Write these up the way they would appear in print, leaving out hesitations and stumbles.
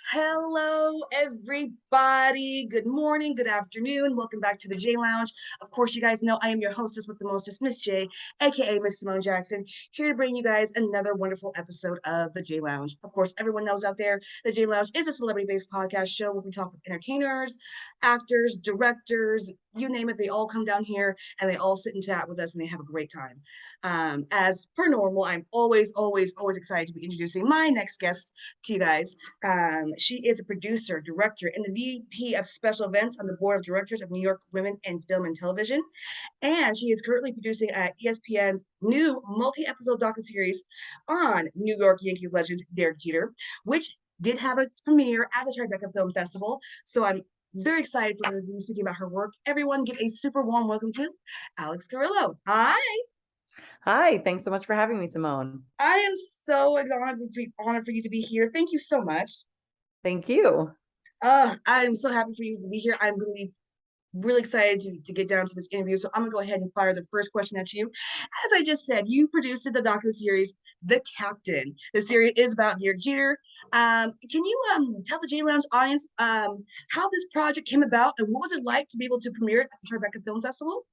Hello, everybody. Good morning, good afternoon. Welcome back to the J Lounge. Of course, you guys know I am your hostess with the mostest, Miss J, aka Miss Simone Jackson, here to bring you guys another wonderful episode of the J Lounge. Of course, everyone knows out there the J Lounge is a celebrity-based podcast show where we talk with entertainers, actors, directors, you name it. They all come down here and they all sit and chat with us, and they have a great time. As per normal, I'm always excited to be introducing my next guest to you guys. She is a producer, director, and the VP of Special Events on the Board of Directors of New York Women in Film and Television. And she is currently producing at ESPN's new multi-episode docuseries on New York Yankees legend Derek Jeter, which did have its premiere at the Tribeca Film Festival. So I'm very excited for her to be speaking about her work. Everyone give a super warm welcome to Alex Cirillo. Hi. Hi, thanks so much for having me, Simone. I am so honored for you to be here. Thank you so much. Thank you. I'm so happy for you to be here. I'm going to be really excited to get down to this interview. So I'm going to go ahead and fire the first question at you. As I just said, you produced the docu-series The Captain. The series is about Derek Jeter. Can you tell the J Lounge audience how this project came about and what was it like to be able to premiere it at the Tribeca Film Festival?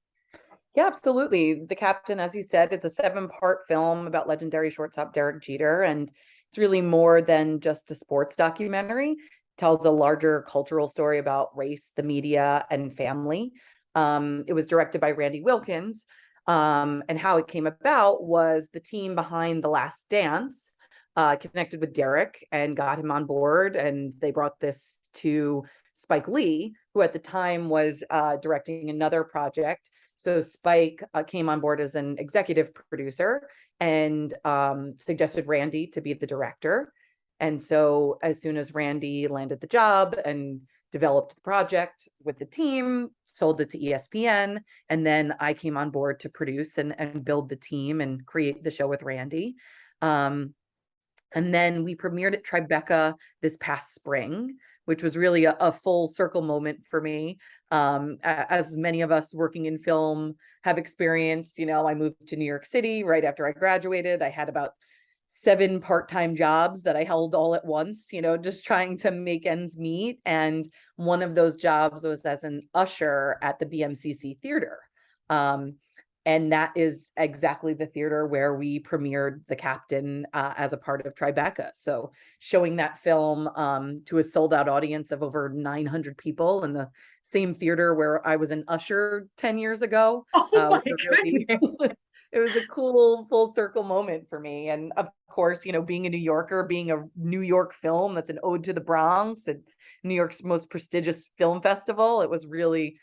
Yeah, absolutely. The Captain, as you said, it's a 7-part film about legendary shortstop Derek Jeter, and it's really more than just a sports documentary. It tells a larger cultural story about race, the media, and family. It was directed by Randy Wilkins, and how it came about was the team behind The Last Dance connected with Derek and got him on board, and they brought this to Spike Lee, who at the time was directing another project. So Spike came on board as an executive producer and suggested Randy to be the director. And so as soon as Randy landed the job and developed the project with the team, sold it to ESPN, and then I came on board to produce and build the team and create the show with Randy. And then we premiered at Tribeca this past spring, which was really a full circle moment for me. As many of us working in film have experienced, I moved to New York City right after I graduated. I had about 7 part-time jobs that I held all at once, just trying to make ends meet. And one of those jobs was as an usher at the BMCC Theater. And that is exactly the theater where we premiered The Captain as a part of Tribeca. So showing that film to a sold out audience of over 900 people in the same theater where I was an usher 10 years ago. Oh my Really, goodness. it was a cool full circle moment for me. And of course, being a New Yorker, being a New York film that's an ode to the Bronx and New York's most prestigious film festival, it was really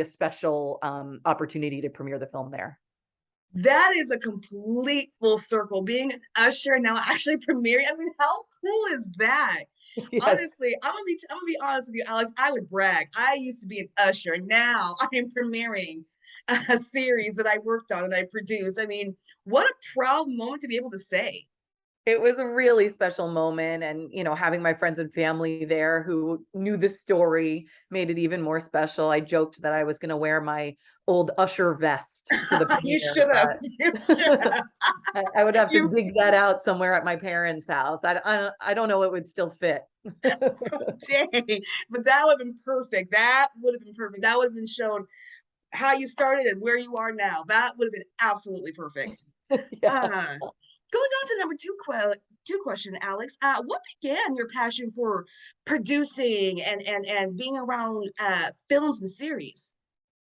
a special opportunity to premiere the film there. That is a complete full circle. Being an usher and now actually premiering. I mean, how cool is that? Yes. Honestly, I'm gonna be honest with you, Alex. I would brag. I used to be an usher, and now I am premiering a series that I worked on and I produced. I mean, what a proud moment to be able to say. It was a really special moment. And, having my friends and family there who knew the story made it even more special. I joked that I was going to wear my old usher vest to the You premiere, should have. You should but have. I would have to You dig that out somewhere at my parents' house. I don't know it would still fit. dang. But that would have been perfect. That would have been perfect. That would have been shown how you started and where you are now. That would have been absolutely perfect. Yeah. Uh, Going on to number two question, Alex. What began your passion for producing and being around films and series?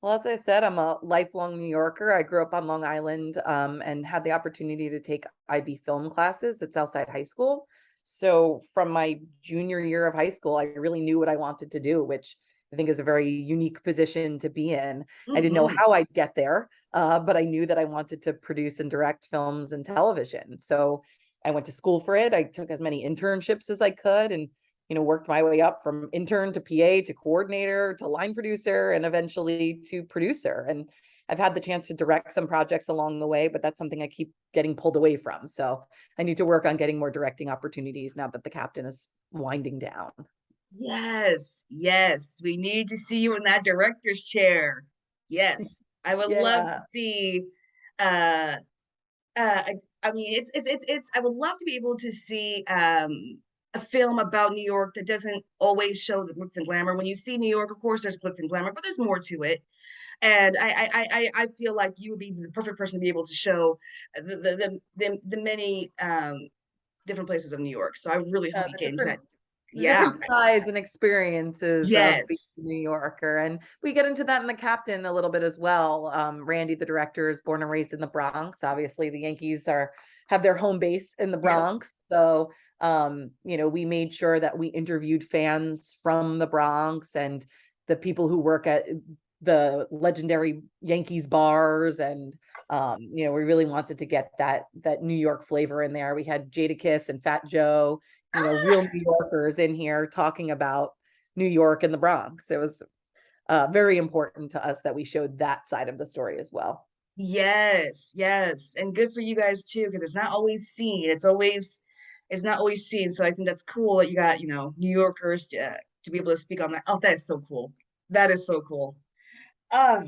Well, as I said, I'm a lifelong New Yorker. I grew up on Long Island and had the opportunity to take IB film classes at Southside High School. So from my junior year of high school, I really knew what I wanted to do, which I think is a very unique position to be in. I didn't know Hmm. how I'd get there, but I knew that I wanted to produce and direct films and television. So I went to school for it. I took as many internships as I could and worked my way up from intern to PA to coordinator to line producer and eventually to producer. And I've had the chance to direct some projects along the way, but that's something I keep getting pulled away from. So I need to work on getting more directing opportunities now that The Captain is winding down. Yes, yes. We need to see you in that director's chair. Yes, I would love to Yeah. see. Uh, I mean, it's. I would love to be able to see a film about New York that doesn't always show the glitz and glamour. When you see New York, of course, there's glitz and glamour, but there's more to it. And I feel like you would be the perfect person to be able to show the many different places of New York. So I really hope you The get into that. Yeah. different sides and experiences of being Yes. a New Yorker. And we get into that in The Captain a little bit as well. Randy, the director, is born and raised in the Bronx. Obviously, the Yankees have their home base in the Yep. Bronx. So, we made sure that we interviewed fans from the Bronx and the people who work at the legendary Yankees bars. And, we really wanted to get that New York flavor in there. We had Jadakiss and Fat Joe, real New Yorkers in here talking about New York and the Bronx. It was very important to us that we showed that side of the story as well. Yes, yes. And good for you guys too, because it's not always seen. It's not always seen. So I think that's cool that you got, New Yorkers to be able to speak on that. Oh, that is so cool. That is so cool. Uh,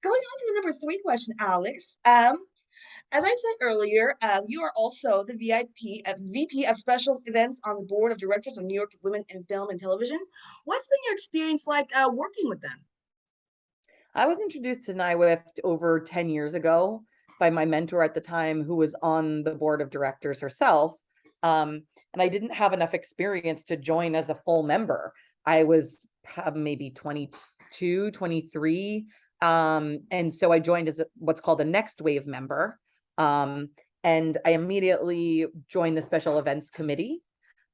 Going on to the number three question, Alex. As I said earlier, you are also the VP of Special Events on the board of directors of New York Women in Film and Television. What's been your experience like working with them? I was introduced to NIWIFT over 10 years ago by my mentor at the time, who was on the board of directors herself. And I didn't have enough experience to join as a full member. I was maybe 22, 23. And so I joined as what's called a next wave member. And I immediately joined the special events committee,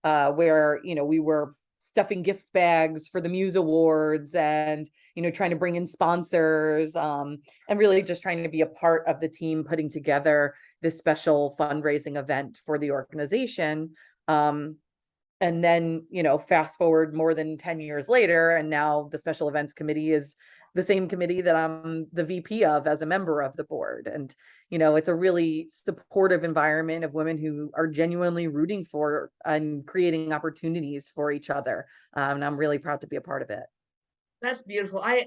where, we were stuffing gift bags for the Muse Awards and, trying to bring in sponsors, and really just trying to be a part of the team putting together this special fundraising event for the organization. And then, fast forward more than 10 years later, and now the special events committee is the same committee that I'm the VP of as a member of the board. And, it's a really supportive environment of women who are genuinely rooting for and creating opportunities for each other. And I'm really proud to be a part of it. That's beautiful. I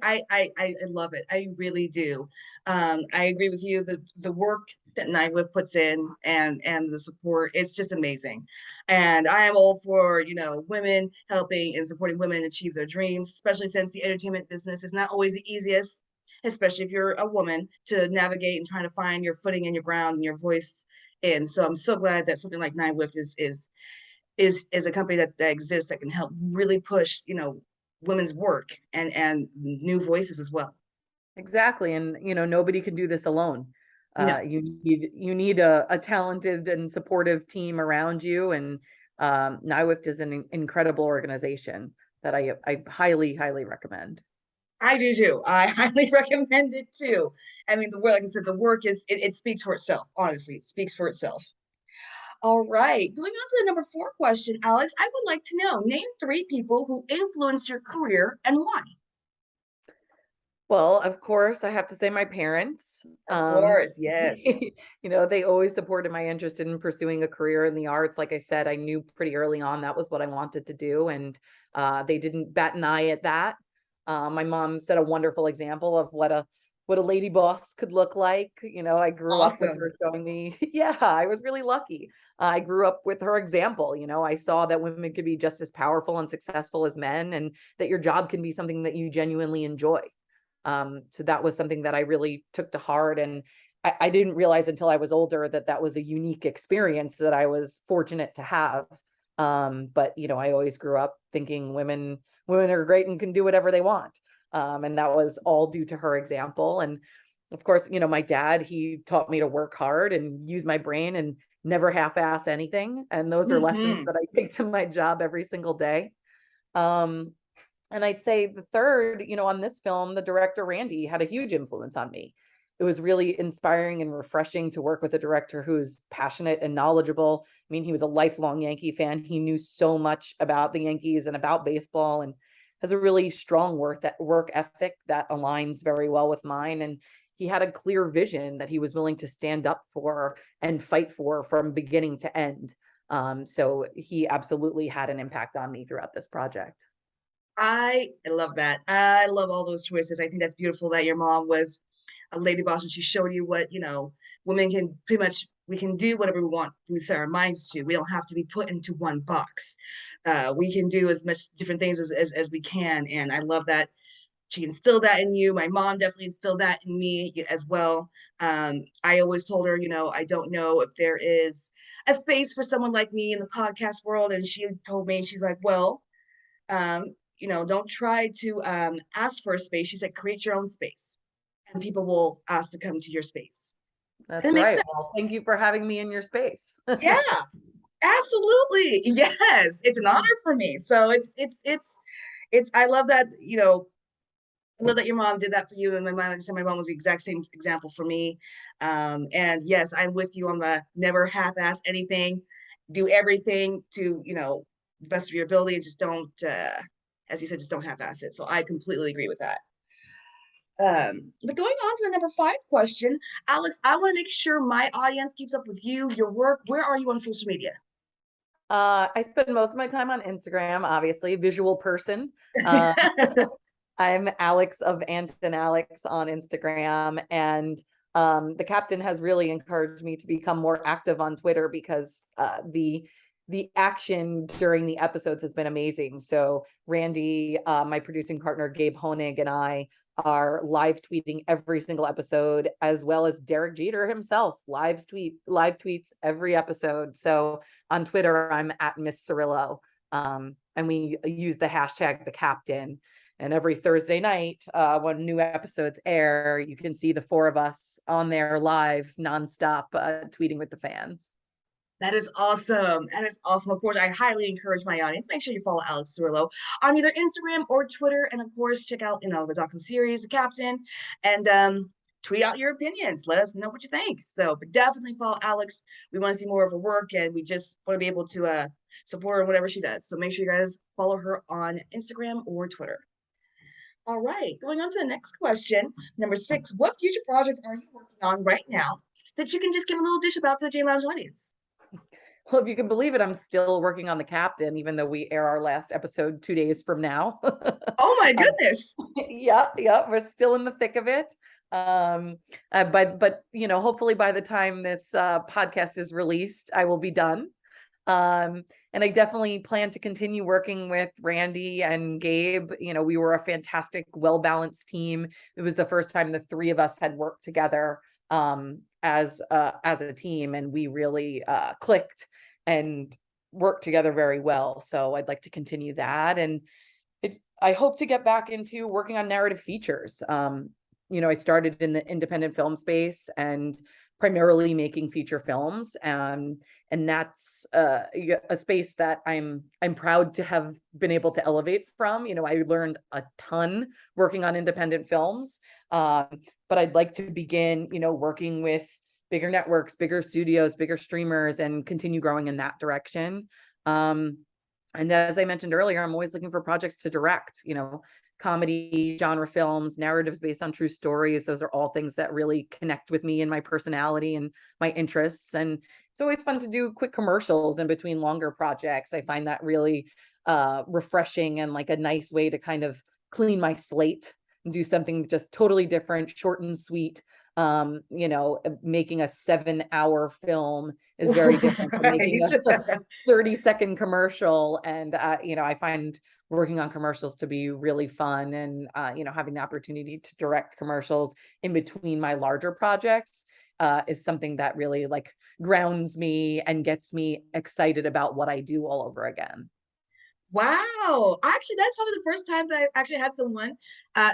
love it. I really do. I agree with you. The work that NIWIF puts in and the support, it's just amazing. And I am all for, women helping and supporting women achieve their dreams, especially since the entertainment business is not always the easiest, especially if you're a woman, to navigate and trying to find your footing and your ground and your voice in. So I'm so glad that something like NIWIF is a company that exists that can help really push, women's work and new voices as well. Exactly. And, nobody can do this alone. No, You need a talented and supportive team around you. And NIWIFT is an incredible organization that I highly, highly recommend. I do too. I highly recommend it too. I mean, the work, like I said, the work it speaks for itself. Honestly, it speaks for itself. All right, going on to the number four question, Alex. I would like to know, name three people who influenced your career and why. Well, of course, I have to say my parents. Of course, yes. They always supported my interest in pursuing a career in the arts. Like I said, I knew pretty early on that was what I wanted to do, and they didn't bat an eye at that. My mom set a wonderful example of what a lady boss could look like. I grew up with Awesome. her showing me. Yeah, I was really lucky. I grew up with her example. I saw that women could be just as powerful and successful as men, and that your job can be something that you genuinely enjoy. So that was something that I really took to heart. And I didn't realize until I was older that that was a unique experience that I was fortunate to have. But I always grew up thinking women are great and can do whatever they want. And that was all due to her example. And of course, my dad, he taught me to work hard and use my brain and never half-ass anything. And those are lessons Hmm. that I take to my job every single day. Um, and I'd say the third, on this film, the director Randy had a huge influence on me. It was really inspiring and refreshing to work with a director who's passionate and knowledgeable. I mean, he was a lifelong Yankee fan. He knew so much about the Yankees and about baseball, and has a really strong work ethic that aligns very well with mine. And he had a clear vision that he was willing to stand up for and fight for from beginning to end. So he absolutely had an impact on me throughout this project. I love that. I love all those choices. I think that's beautiful that your mom was a lady boss and she showed you what, women can pretty much We can do whatever we want, we set our minds to. We don't have to be put into one box. We can do as much different things as we can. And I love that she instilled that in you. My mom definitely instilled that in me as well. I always told her, I don't know if there is a space for someone like me in the podcast world. And she told me, she's like, well, don't try to ask for a space. She said, create your own space and people will ask to come to your space. And That's it makes right. Well, sense. thank you for having me in your space. Yeah, absolutely. Yes. It's an honor for me. So I love that, I love that your mom did that for you. And my mom, like I said, my mom was the exact same example for me. And yes, I'm with you on the never half-ass anything, do everything to, the best of your ability and just don't, as you said, just don't half-ass it. So I completely agree with that. But going on to the number 5 question, Alex, I want to make sure my audience keeps up with you, your work. Where are you on social media? I spend most of my time on Instagram, obviously, visual person. Uh, I'm Alex of Anton Alex on Instagram, and the captain has really encouraged me to become more active on Twitter because the action during the episodes has been amazing. So Randy, my producing partner Gabe Honig, and I are live tweeting every single episode, as well as Derek Jeter himself live tweets every episode. So on Twitter, I'm at Miss Cirillo, and we use the hashtag the captain. And every Thursday night, when new episodes air, you can see the 4 of us on there live, nonstop, tweeting with the fans. That is awesome. That is awesome. Of course, I highly encourage my audience. Make sure you follow Alex Cirillo on either Instagram or Twitter. And of course, check out, the docu series, The Captain, and tweet out your opinions. Let us know what you think. So, but definitely follow Alex. We want to see more of her work and we just want to be able to support her in whatever she does. So make sure you guys follow her on Instagram or Twitter. All right, going on to the next question. Number 6, what future project are you working on right now that you can just give a little dish about to the J Lounge audience? Well, if you can believe it, I'm still working on the captain, even though we air our last episode 2 days from now. Oh my Um, goodness. yeah, we're still in the thick of it. But hopefully by the time this podcast is released, I will be done. And I definitely plan to continue working with Randy and Gabe. We were a fantastic, well-balanced team. It was the first time the 3 of us had worked together as a team, and we really clicked and worked together very well. So I'd like to continue that, and I hope to get back into working on narrative features. I started in the independent film space and primarily making feature films, and that's a space that I'm proud to have been able to elevate from. I learned a ton working on independent films, but I'd like to begin, working with bigger networks, bigger studios, bigger streamers, and continue growing in that direction. And as I mentioned earlier, I'm always looking for projects to direct, comedy, genre films, narratives based on true stories. Those are all things that really connect with me and my personality and my interests. And it's always fun to do quick commercials in between longer projects. I find that really refreshing and like a nice way to kind of clean my slate and do something just totally different, short and sweet. Making a 7-hour film is very different from making a Right. 30-second commercial. And I find working on commercials to be really fun, and having the opportunity to direct commercials in between my larger projects is something that really like grounds me and gets me excited about what I do all over again. Wow. Actually, that's probably the first time that I actually had someone,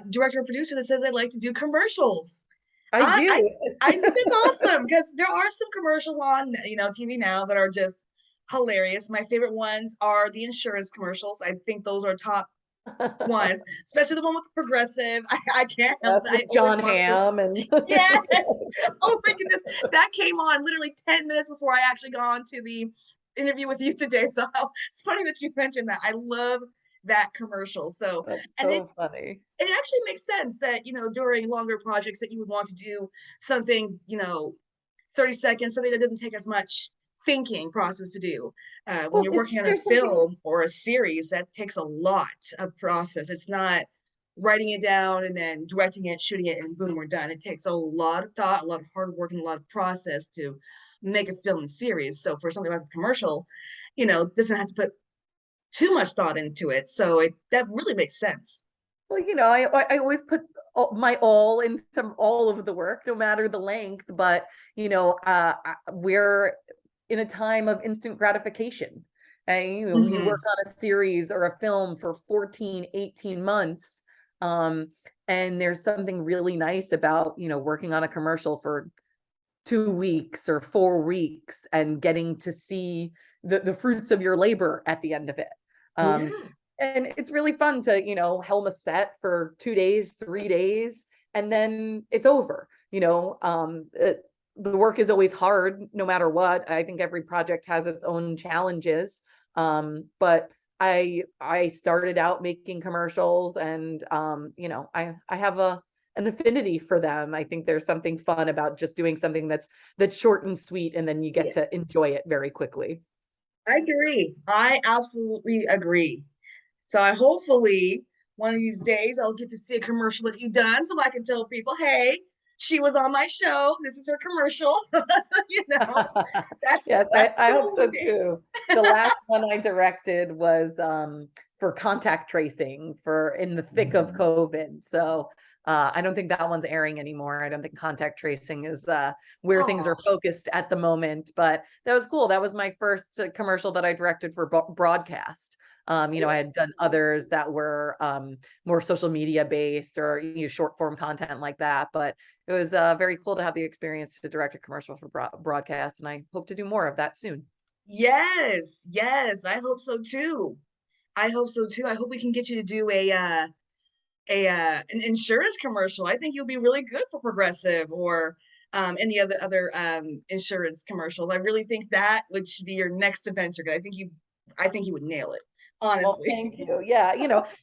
director or producer, that says they'd like to do commercials. I I I, do. I think that's awesome because there are some commercials on, TV now that are just hilarious. My favorite ones are the insurance commercials. I think those are top ones, especially the one with Progressive. I can't help That's it. I with always John watch those. Hamm and Yeah. Oh my goodness. That came on literally 10 minutes before I actually got on to the interview with you today. So it's funny that you mentioned that. I love that commercial. So, that's and so funny. it actually makes sense that, during longer projects that you would want to do something, 30 seconds, something that doesn't take as much thinking process to do. When Well, you're it's working on a there's something. film or a series, that takes a lot of process. It's not writing it down and then directing it, shooting it, and boom, we're done. It takes a lot of thought, a lot of hard work, and a lot of process to make a film and series. So for something like a commercial, doesn't have to put too much thought into it. So that really makes sense. Well, I always put my all into all of the work, no matter the length. But we're in a time of instant gratification. And when you Hmm. work on a series or a film for 14, 18 months, and there's something really nice about working on a commercial for 2 weeks or 4 weeks and getting to see the fruits of your labor at the end of it. Yeah. And it's really fun to, helm a set for 2 days, 3 days, and then it's over. The work is always hard, no matter what. I think every project has its own challenges. But I started out making commercials, and I have an affinity for them. I think there's something fun about just doing something that's short and sweet, and then you get Yeah. to enjoy it very quickly. I agree. I absolutely agree. So I hopefully one of these days I'll get to see a commercial that you've done so I can tell people, hey, she was on my show. This is her commercial. you know, that's Yes, I, that's I hope cool with so me. too. The last one I directed was for contact tracing for in the thick of COVID. So I don't think that one's airing anymore. I don't think contact tracing is where things Oh, are focused at the moment. But that was cool. That was my first commercial that I directed for broadcast. I had done others that were more social media based or short form content like that. But it was very cool to have the experience to direct a commercial for broadcast, and I hope to do more of that soon. yes, yes. I hope so too. I hope so too. I hope we can get you to do an insurance commercial. I think you'll be really good for Progressive or any other insurance commercials. I really think that would should be your next adventure. I think you would nail it. Well, Honestly, thank you. Yeah,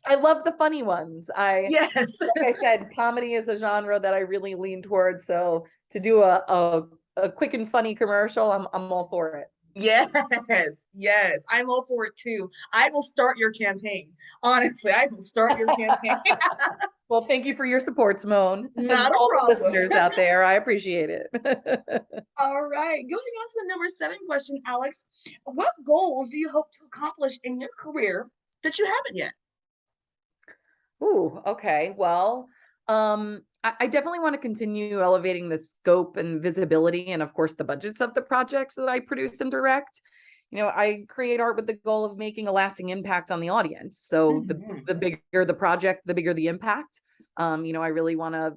I love the funny ones. yes, Like I said, comedy is a genre that I really lean towards. So to do a quick and funny commercial, I'm all for it. yes, yes. I'm all for it too. I will start your campaign. Honestly, I will start your campaign. Well, thank you for your support, Simone, and Not a all the problem. listeners out there. I appreciate it. All right. Going on to the number 7 question, Alex. What goals do you hope to accomplish in your career that you haven't yet? Ooh, okay. Well, I definitely want to continue elevating the scope and visibility, and of course, the budgets of the projects that I produce and direct. I create art with the goal of making a lasting impact on the audience. So Mhm. the bigger the project, the bigger the impact. I really want to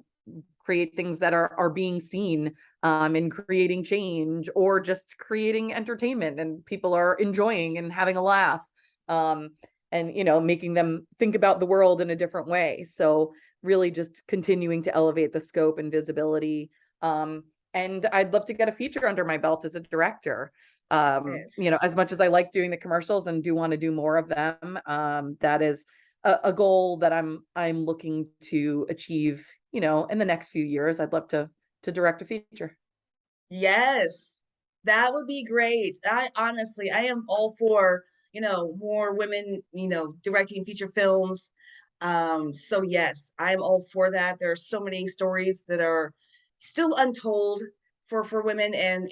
create things that are being seen, and creating change, or just creating entertainment and people are enjoying and having a laugh. Um, and making them think about the world in a different way. So really just continuing to elevate the scope and visibility. And I'd love to get a feature under my belt as a director. Yes. As much as I like doing the commercials and do want to do more of them, that is a goal that I'm looking to achieve, in the next few years. I'd love to direct a feature. Yes. That would be great. I am all for, more women, directing feature films. So yes, I'm all for that. There are so many stories that are still untold for women and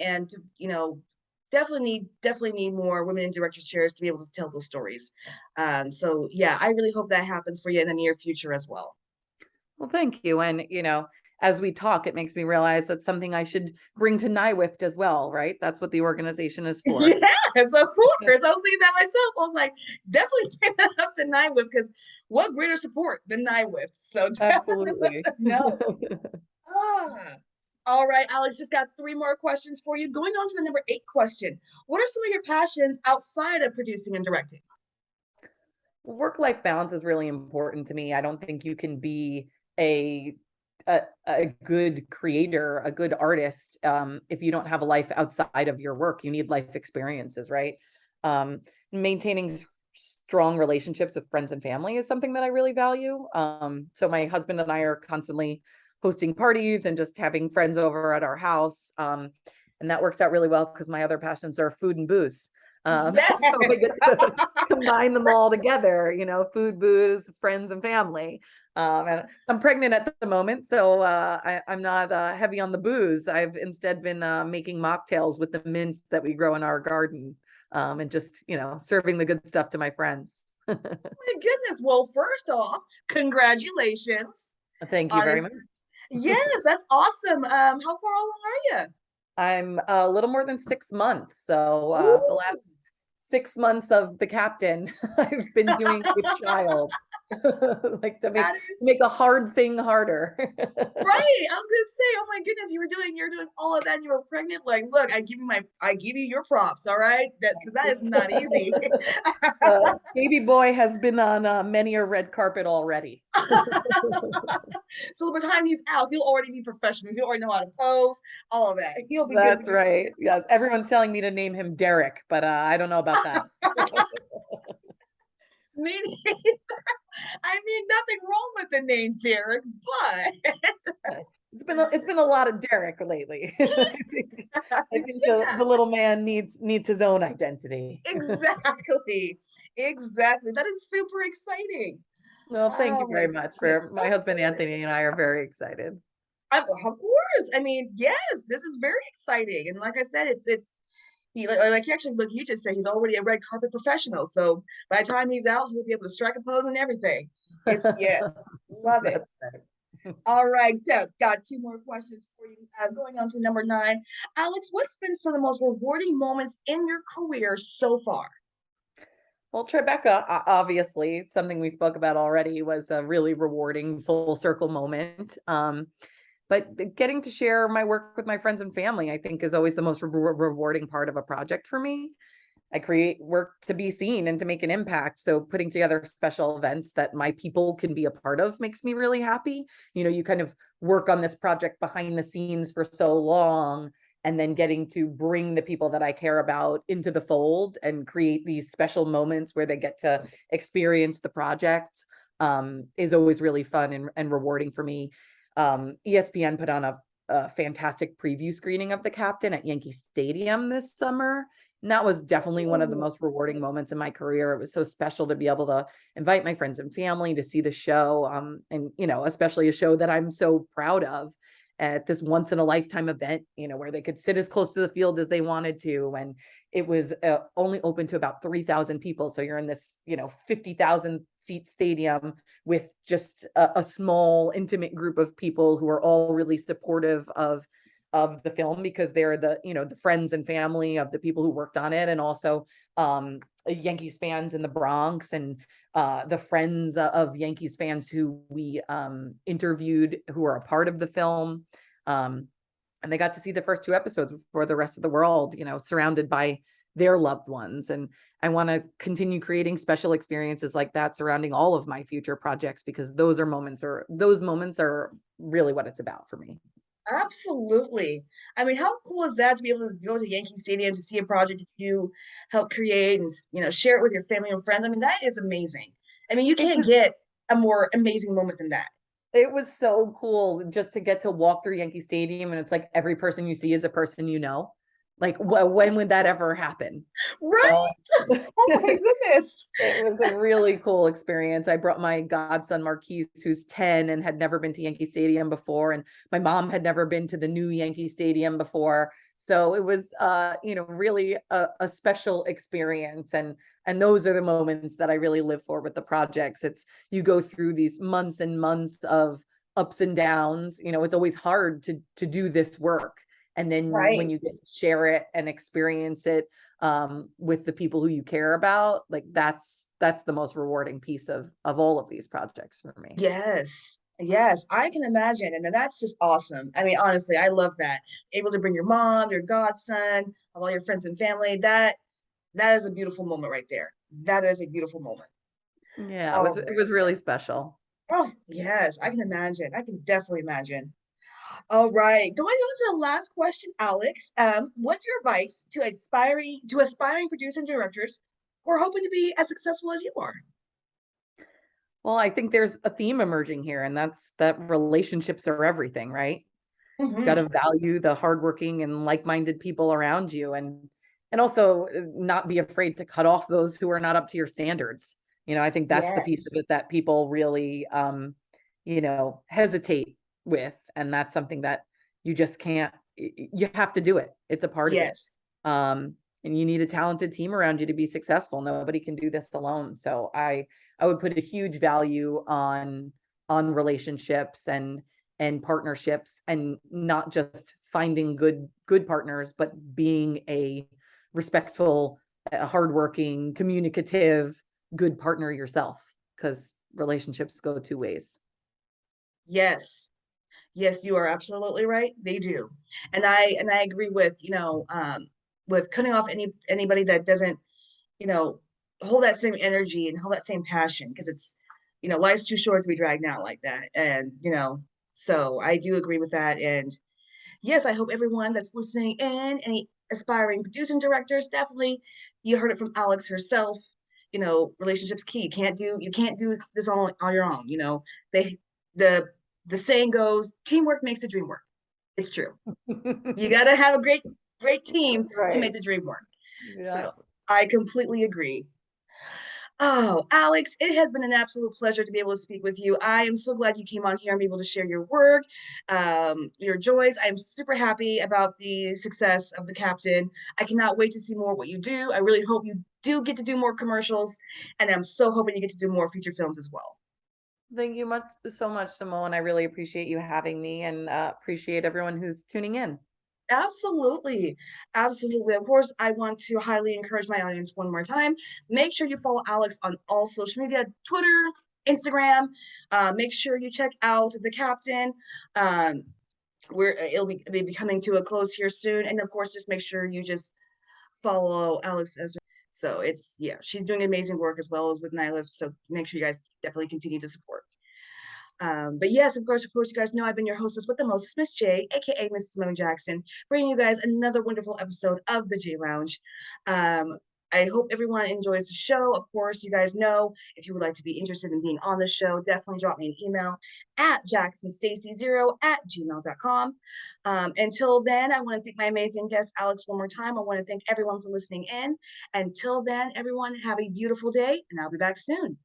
definitely need more women in directors chairs to be able to tell those stories. So yeah, I really hope that happens for you in the near future as well. Well, thank you. And, as we talk, it makes me realize that's something I should bring to NIWIFT as well, right? That's what the organization is for. Yes, of course. I was thinking that myself. I was like, definitely bring that up to NIWIF because what greater support than NIWIF? So definitely let Absolutely. them know. Ah. All right, Alex, just got 3 more questions for you. Going on to the number 8 question. What are some of your passions outside of producing and directing? Work-life balance is really important to me. I don't think you can be a a good creator, a good artist, if you don't have a life outside of your work. You need life experiences, right? Maintaining strong relationships with friends and family is something that I really value. So my husband and I are constantly hosting parties and just having friends over at our house. And that works out really well because my other passions are food and booze. Yes. So I get to combine them all together, food, booze, friends, and family. And I'm pregnant at the moment, so I'm not heavy on the booze. I've instead been making mocktails with the mint that we grow in our garden, and just, serving the good stuff to my friends. My goodness. Well, first off, congratulations Thank you on very his. much. Yes, that's awesome. How far along are I'm a little more than 6 months. So you? the last Ooh, 6 months of the captain, I've been doing with child, like to that make is make a hard thing harder. right. I was gonna say, oh my goodness, you're doing all of that and you were pregnant. Like, look, I give you your props, all right? That's because that is not easy. Baby boy has been on many a red carpet already. So by the time he's out, he'll already be professional. He'll already know how to pose, all of that. He'll be good to That's right. Yes, everyone's telling me to name him Derek, but I don't know about that. go. Maybe I mean nothing wrong with the name Derek, but It's been a lot of Derek lately. I think the yeah, little man needs his own identity. exactly. Exactly. That is super exciting. Well, thank you Oh my very much. For goodness. my Of husband course. Anthony and I are very excited. Of course. I mean, yes, this is very exciting. And like I said, it's he like he actually look you just said he's already a red carpet professional. So by the time he's out, he'll be able to strike a pose and everything. It's yes, love it. That's right. All right, so got two more questions for you. Going on to number nine, Alex, what's been some of the most rewarding moments in your career so far? Well, Tribeca, obviously, something we spoke about already, was a really rewarding full circle moment. But getting to share my work with my friends and family, I think, is always the most rewarding part of a project for me. I create work to be seen and to make an impact. So putting together special events that my people can be a part of makes me really happy. You kind of work on this project behind the scenes for so long, and then getting to bring the people that I care about into the fold and create these special moments where they get to experience the project, is always really fun and rewarding for me. ESPN put on a fantastic preview screening of The Captain at Yankee Stadium this summer. And that was definitely one of the Oh, most rewarding moments in my career. It was so special to be able to invite my friends and family to see the show. And, especially a show that I'm so proud of, at this once in a lifetime event, where they could sit as close to the field as they wanted to. And it was only open to about 3,000 people. So you're in this, 50,000 seat stadium with just a small, intimate group of people who are all really supportive of the film, because they're the friends and family of the people who worked on it, and also Yankees fans in the Bronx, and the friends of Yankees fans who we interviewed, who are a part of the film. And they got to see the first two episodes before the rest of the world, surrounded by their loved ones. And I want to continue creating special experiences like that surrounding all of my future projects, because those moments are really what it's about for me. absolutely. I mean, how cool is that to be able to go to Yankee Stadium to see a project that you helped create and share it with your family and friends? I mean, that is amazing. I mean, you It can't was get a more amazing moment than that. It was so cool just to get to walk through Yankee Stadium, and it's like every person you see is a person you know. Like, when would that ever happen? So Right? Oh my it goodness. was a really cool experience. I brought my godson Marquise, who's 10 and had never been to Yankee Stadium before, and my mom had never been to the new Yankee Stadium before. So it was, really a special experience, and those are the moments that I really live for with the projects. It's You go through these months and months of ups and downs. It's always hard to do this work, and then when Right. you get to share it and experience it, with the people who you care about, like that's the most rewarding piece of all of these projects for me. Yes. Yes, I can imagine. And then that's just awesome. I mean, honestly, I love that. Able to bring your mom, your godson, all your friends and family. That is a beautiful moment right there. That is a beautiful moment. Yeah, it All was it right. was really special. Oh, yes, I can imagine. I can definitely imagine. All right. Going on to the last question, Alex. What's your advice to aspiring producers and directors who are hoping to be as successful as you are? Well, I think there's a theme emerging here, and that's that relationships are everything, right? Got Hmm. to value the hardworking and like-minded people around you, and also not be afraid to cut off those who are not up to your standards. I think that's the piece of Yes. it that people really hesitate with. And that's something that you just can't, you have to do it. It's a part of it. Yes. And you need a talented team around you to be successful. Nobody can do this alone. So I would put a huge value on relationships and partnerships, and not just finding good partners, but being a respectful, hardworking, communicative, good partner yourself, because relationships go two ways. Yes. Yes, you are absolutely right. They do. And I agree with, with cutting off anybody that doesn't, you know, hold that same energy and hold that same passion, because it's, life's too short to be dragged out like that. And, so I do agree with that. And yes, I hope everyone that's listening in, any aspiring producing directors, definitely, you heard it from Alex herself. Relationships key. You can't do this all on your own. They the the saying goes, teamwork makes the dream work. It's true. You got to have a great team to make Right. the dream work. Yeah. So I completely agree. Oh, Alex, it has been an absolute pleasure to be able to speak with you. I am so glad you came on here and be able to share your work, your joys. I'm super happy about the success of the Captain. I cannot wait to see more what you do. I really hope you do get to do more commercials, and I'm so hoping you get to do more feature films as well. Thank you so much, Simone. I really appreciate you having me, and appreciate everyone who's tuning in. Absolutely. Absolutely. Of course, I want to highly encourage my audience one more time. Make sure you follow Alex on all social media, Twitter, Instagram. Make sure you check out The Captain. Um, it'll be coming to a close here soon. And of course, just make sure you just follow Alex as so it's yeah, she's doing amazing work as well as with Nylift. So make sure you guys definitely continue to support. But yes, of course, you guys know I've been your hostess with the most, Miss J, aka Miss Simone Jackson, bringing you guys another wonderful episode of the J Lounge. Um, I hope everyone enjoys the show. Of course, you guys know if you would like to be interested in being on the show, definitely drop me an email at jacksonstacy0@gmail.com. Until then, I want to thank my amazing guest, Alex, one more time. I want to thank everyone for listening in. Until then, everyone, have a beautiful day, and I'll be back soon.